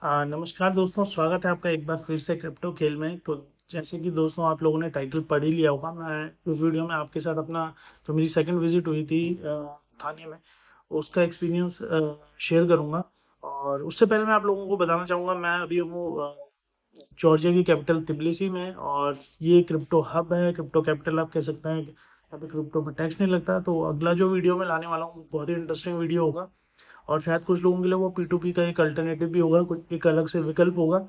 नमस्कार दोस्तों, स्वागत है आपका एक बार फिर से क्रिप्टो खेल में। तो जैसे कि दोस्तों आप लोगों ने टाइटल पढ़ ही लिया होगा, मैं इस वीडियो में आपके साथ अपना जो मेरी सेकंड विजिट हुई थी थाने में, उसका एक्सपीरियंस शेयर करूंगा। और उससे पहले मैं आप लोगों को बताना चाहूँगा, मैं अभी हूँ जॉर्जिया की कैपिटल तिबिलिसी में, और ये क्रिप्टो हब है, क्रिप्टो कैपिटल आप कह सकते हैं। यहाँ पे क्रिप्टो में टैक्स नहीं लगता। तो अगला जो वीडियो मैं लाने वाला हूँ बहुत ही इंटरेस्टिंग वीडियो होगा, और शायद कुछ लोगों के लिए वो P2P का एक अल्टरनेटिव भी होगा, कुछ एक अलग से विकल्प होगा।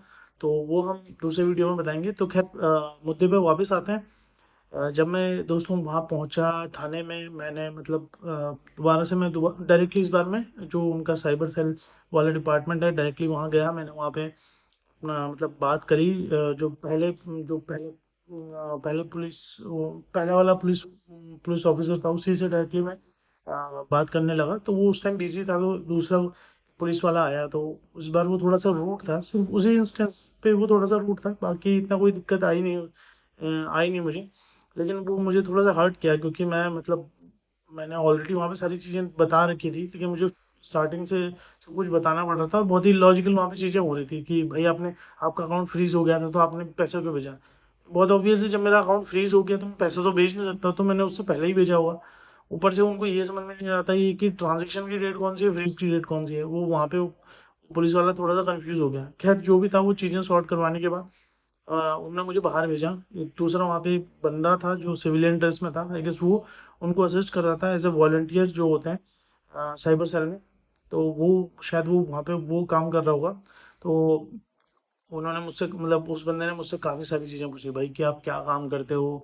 तो वो हम दूसरे वीडियो में बताएंगे। तो खैर मुद्दे पे वापस आते हैं। जब मैं दोस्तों वहाँ पहुँचा थाने में, मैंने मतलब दोबारा से मैं डायरेक्टली इस बार में जो उनका साइबर सेल वाला डिपार्टमेंट है, डायरेक्टली वहाँ गया। मैंने वहाँ पे अपना मतलब बात करी। पहले पहला वाला पुलिस पुलिस ऑफिसर था, उसी से डायरेक्टली मैं बात करने लगा। तो वो उस टाइम बिजी था, तो दूसरा पुलिस वाला आया। तो इस बार वो थोड़ा सा रूड था, सिर्फ उसी इंस्टेंस पे वो थोड़ा सा रूड था, बाकी इतना कोई दिक्कत आई नहीं मुझे। लेकिन वो मुझे थोड़ा सा हर्ट किया, क्योंकि मैं मतलब मैंने ऑलरेडी वहाँ पे सारी चीज़ें बता रखी थी, लेकिन मुझे स्टार्टिंग से सब कुछ बताना पड़ रहा था। बहुत ही लॉजिकल वहाँ पे चीज़ें हो रही थी कि भाई आपने आपका अकाउंट फ्रीज हो गया था, तो आपने पैसा क्यों भेजा। बहुत ऑब्वियसली जब मेरा अकाउंट फ्रीज हो गया तो मैं पैसा तो भेज नहीं सकता, तो मैंने उससे पहले ही भेजा हुआ। ऊपर से उनको ये समझ में नहीं आता ये कि ट्रांजेक्शन की डेट कौन सी है, फ्रीज की डेट कौन सी है। वो वहाँ पे पुलिस वाला थोड़ा सा कंफ्यूज हो गया। खैर जो भी था, वो चीज़ें सॉर्ट करवाने के बाद उन्होंने मुझे बाहर भेजा। एक दूसरा वहाँ पे एक बंदा था जो सिविलियन ड्रेस में था, आई गेस वो उनको असिस्ट कर रहा था एज ए वॉलंटियर जो होते हैं साइबर सेल में। तो वो शायद वो वहाँ पे वो काम कर रहा होगा। तो उन्होंने मुझसे मतलब उस बंदे ने मुझसे काफ़ी सारी चीज़ें पूछी, भाई कि आप क्या काम करते हो,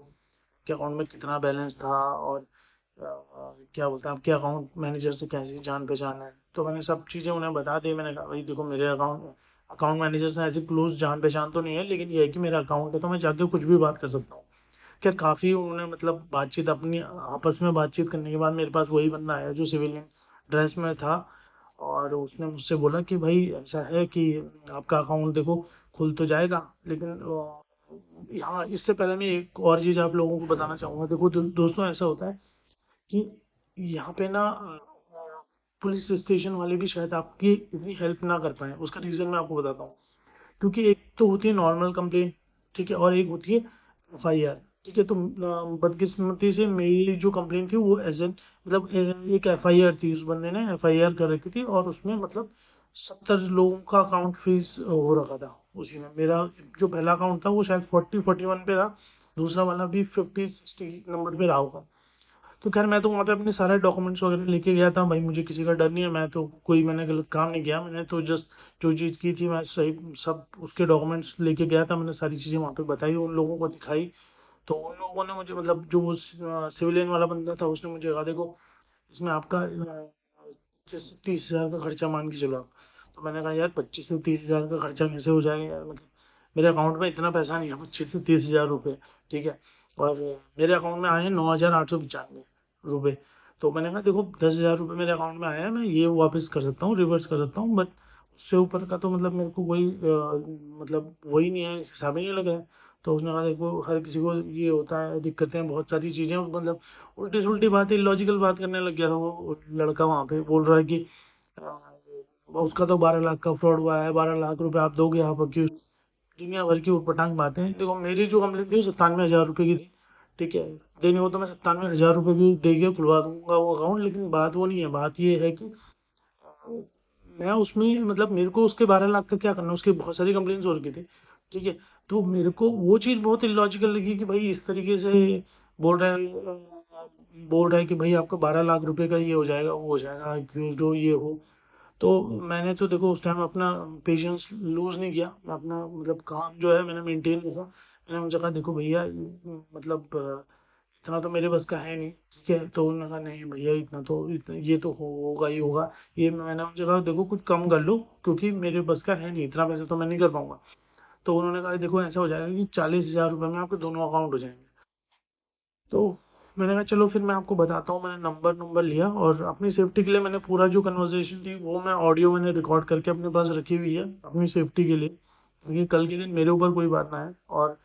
के अकाउंट में कितना बैलेंस था, और क्या बोलते हैं आपके अकाउंट मैनेजर से कैसी जान पहचान है। तो मैंने सब चीज़ें उन्हें बता दी। मैंने कहा भाई देखो, मेरे अकाउंट अकाउंट मैनेजर से ऐसी क्लोज जान पहचान तो नहीं है, लेकिन ये है कि मेरा अकाउंट है, तो मैं जाके कुछ भी बात कर सकता हूँ। खैर काफ़ी उन्होंने मतलब बातचीत अपनी आपस में बातचीत करने के बाद मेरे पास वही बंदा आया जो सिविलियन ड्रेस में था। और उसने मुझसे बोला कि भाई ऐसा है कि आपका अकाउंट देखो खुल तो जाएगा, लेकिन यहाँ इससे पहले मैं एक और चीज़ आप लोगों को बताना चाहूँगा। देखो दोस्तों, ऐसा होता है कि यहाँ पे ना पुलिस स्टेशन वाले भी शायद आपकी इतनी हेल्प ना कर पाए। उसका रीज़न मैं आपको बताता हूँ। क्योंकि एक तो होती है नॉर्मल कंप्लेंट, ठीक है, और एक होती है FIR, ठीक है। तो बदकिस्मती से मेरी जो कंप्लेंट थी वो एज एन मतलब एक FIR थी। उस बंदे ने FIR कर रखी थी, और उसमें मतलब 70 लोगों का अकाउंट फ्रीज हो रखा था उसी में। मेरा जो पहला अकाउंट था वो शायद 40-41 पे था, दूसरा वाला भी 50-60 नंबर पे रहा होगा। तो खैर मैं तो वहाँ पे अपने सारे डॉक्यूमेंट्स वगैरह लेके गया था। भाई मुझे किसी का डर नहीं है, मैं तो कोई मैंने गलत काम नहीं किया। मैंने तो जस्ट जो चीज़ की थी मैं सही सब उसके डॉक्यूमेंट्स लेके गया था। मैंने सारी चीज़ें वहाँ पे बताई, उन लोगों को दिखाई। तो उन लोगों ने मुझे मतलब जो वो सिविलियन वाला बंदा था, उसने मुझे कहा देखो इसमें आपका 25 से 30 हज़ार का खर्चा मान के चलो आप। तो मैंने कहा यार 25 से 30 हज़ार का खर्चा कैसे हो जाएगा यार, मतलब मेरे अकाउंट में इतना पैसा नहीं है 25 से 30 हज़ार रुपये, ठीक है। और मेरे अकाउंट में आए हैं 9,895 रुपये। तो मैंने कहा देखो 10 हज़ार रुपये मेरे अकाउंट में आया है, मैं ये वापस कर सकता हूँ, रिवर्स कर सकता हूँ, बट उससे ऊपर का तो मतलब मेरे को कोई मतलब वही नहीं है, हिसाब ही नहीं लग रहा है। तो उसने कहा देखो हर किसी को ये होता है, दिक्कतें बहुत सारी चीज़ें, मतलब उल्टी सुल्टी बात, इलॉजिकल बात करने लग गया था वो लड़का। वहाँ पे बोल रहा है कि उसका तो 12 लाख का फ्रॉड हुआ है, 12 लाख रुपए आप दोगे, आप क्यों। दुनिया भर की उटपटांग बातें। देखो मेरी जो कंप्लेंट थी वो 97 हज़ार रुपये की थी, ठीक है। देने को तो मैं 97 हज़ार रुपये भी दे के खुलवा दूंगा वो अकाउंट, लेकिन बात वो नहीं है। बात ये है कि मैं उसमें मतलब मेरे को उसके 12 लाख का क्या करना, उसकी बहुत सारी कंप्लेंट्स हो रखी थी, ठीक है। तो मेरे को वो चीज़ बहुत इलॉजिकल लगी कि भाई इस तरीके से बोल रहा है बोल रहा है कि भाई आपका 12 लाख रुपए का ये हो जाएगा, वो हो जाएगा, accused हो ये हो। तो मैंने तो देखो उस टाइम अपना पेशेंस लूज नहीं किया। मैं अपना मतलब काम जो है मैंने मेंटेन रखा। मैंने उनसे कहा देखो भैया मतलब इतना तो मेरे बस का है नहीं, ठीक है। तो उन्होंने कहा नहीं भैया ये तो होगा ही होगा। ये मैंने उनसे कहा देखो कुछ कम कर लो, क्योंकि मेरे बस का है नहीं, इतना पैसा तो मैं नहीं कर पाऊंगा। तो उन्होंने कहा देखो ऐसा हो जाएगा कि 40 हज़ार रुपये में आपके दोनों अकाउंट हो जाएंगे। तो मैंने कहा चलो फिर मैं आपको बताता हूँ। मैंने नंबर नंबर लिया, और अपनी सेफ्टी के लिए मैंने पूरा जो कन्वर्सेशन थी वो मैं ऑडियो मैंने रिकॉर्ड करके अपने पास रखी हुई है अपनी सेफ्टी के लिए, क्योंकि कल के दिन मेरे ऊपर कोई बात ना आए। और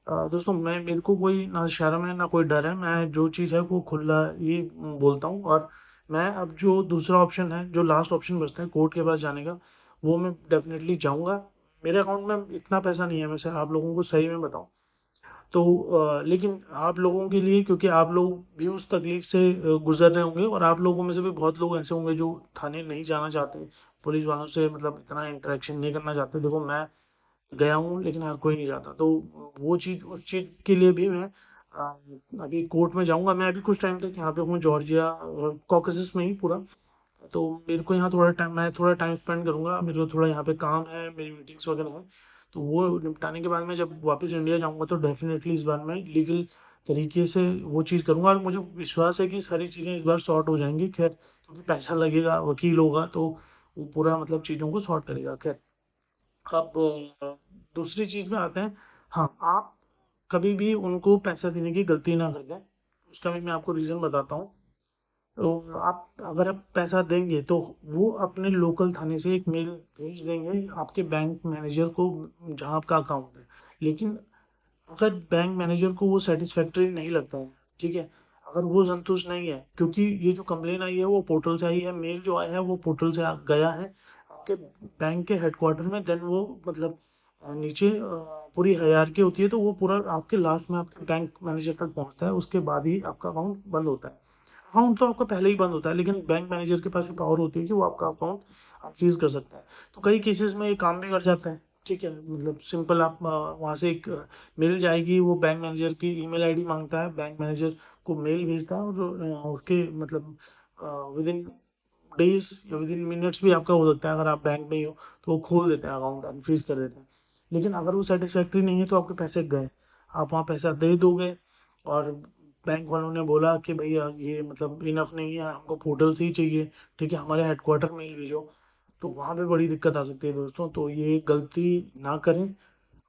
दोस्तों मैं मेरे को कोई ना शर्म है ना कोई डर है, मैं जो चीज़ है वो खुला ही बोलता हूँ। और मैं अब जो दूसरा ऑप्शन है, जो लास्ट ऑप्शन बचता है कोर्ट के पास जाने का, वो मैं डेफिनेटली जाऊंगा। मेरे अकाउंट में इतना पैसा नहीं है, वैसे आप लोगों को सही में बताऊं तो लेकिन आप लोगों के लिए, क्योंकि आप लोग भी उस तकलीफ से गुजर रहे होंगे, और आप लोगों में से भी बहुत लोग ऐसे होंगे जो थाने नहीं जाना चाहते, पुलिस वालों से मतलब इतना इंटरेक्शन नहीं करना चाहते। देखो मैं गया हूँ लेकिन हर कोई नहीं जाता, तो वो चीज़, उस चीज़ के लिए भी मैं अ, अभी कोर्ट में जाऊंगा। मैं अभी कुछ टाइम तक यहाँ पे हूँ, जॉर्जिया और कॉकेसस में ही पूरा। तो मेरे को यहाँ थोड़ा टाइम, मैं थोड़ा टाइम स्पेंड करूंगा, मेरे को थोड़ा यहाँ पे काम है, मेरी मीटिंग्स वगैरह है। तो वो निपटाने के बाद मैं जब वापस इंडिया जाऊंगा तो डेफिनेटली इस बार मैं लीगल तरीके से वो चीज़ करूंगा, और मुझे विश्वास है कि सारी चीज़ें इस बार सॉर्ट हो जाएंगी। खैर, क्योंकि पैसा लगेगा, वकील होगा तो वो पूरा मतलब चीज़ों को सॉर्ट करेगा। खैर, अब दूसरी चीज़ में आते हैं। हाँ, आप कभी भी उनको पैसा देने की गलती ना कर दें। उसका भी मैं आपको रीज़न बताता हूँ। तो आप अगर आप पैसा देंगे तो वो अपने लोकल थाने से एक मेल भेज देंगे आपके बैंक मैनेजर को, जहाँ आपका अकाउंट है। लेकिन अगर बैंक मैनेजर को वो सेटिस्फैक्टरी नहीं लगता है, ठीक है, अगर वो संतुष्ट नहीं है, क्योंकि ये जो कंप्लेन आई है वो पोर्टल से आई है, मेल जो आया है वो पोर्टल से गया है आपके बैंक के हेडक्वार्टर में, देन वो मतलब नीचे पूरी हायरार्की होती है, तो वो पूरा आपके लास्ट में आपके बैंक मैनेजर तक पहुंचता है, उसके बाद ही आपका अकाउंट बंद होता है। अकाउंट तो आपका पहले ही बंद होता है, लेकिन बैंक मैनेजर के पास भी पावर होती है कि वो आपका अकाउंट फ्रीज कर सकता है। तो कई केसेस में ये काम भी कर जाता है, ठीक है, मतलब सिंपल आप वहाँ से एक मेल जाएगी, वो बैंक मैनेजर की ईमेल आईडी मांगता है, बैंक मैनेजर को मेल भेजता है, और उसके मतलब विद इन डेज या विद इन मिनट्स भी आपका हो सकता है, अगर आप बैंक में ही हो तो वो खोल देते हैं अकाउंट, अनफ्रीज कर देते हैं। लेकिन अगर वो सेटिस्फैक्ट्री नहीं है तो आपके पैसे गए, आप वहाँ पैसा दे दोगे, और बैंक वालों ने बोला कि भैया ये मतलब इनफ नहीं है, हमको पोर्टल से ही चाहिए, ठीक है, हमारे हेडक्वार्टर मेल भेजो। तो वहाँ पे बड़ी दिक्कत आ सकती है दोस्तों, तो ये गलती ना करें।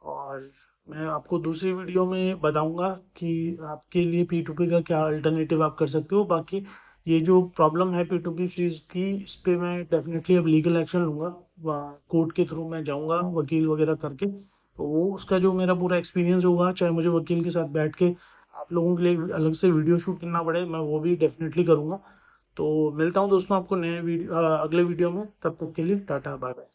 और मैं आपको दूसरी वीडियो में बताऊंगा कि आपके लिए P2P का क्या अल्टरनेटिव आप कर सकते हो। बाकी ये जो प्रॉब्लम है P2P फीस की, इस पे मैं डेफिनेटली अब लीगल एक्शन लूंगा, कोर्ट के थ्रू मैं जाऊंगा वकील वगैरह करके। तो वो उसका जो मेरा पूरा एक्सपीरियंस होगा, चाहे मुझे वकील के साथ बैठ के आप लोगों के लिए अलग से वीडियो शूट करना पड़े, मैं वो भी डेफिनेटली करूंगा। तो मिलता हूँ दोस्तों आपको नए वीडियो, अगले वीडियो में। तब तक के लिए टाटा बाय बाय।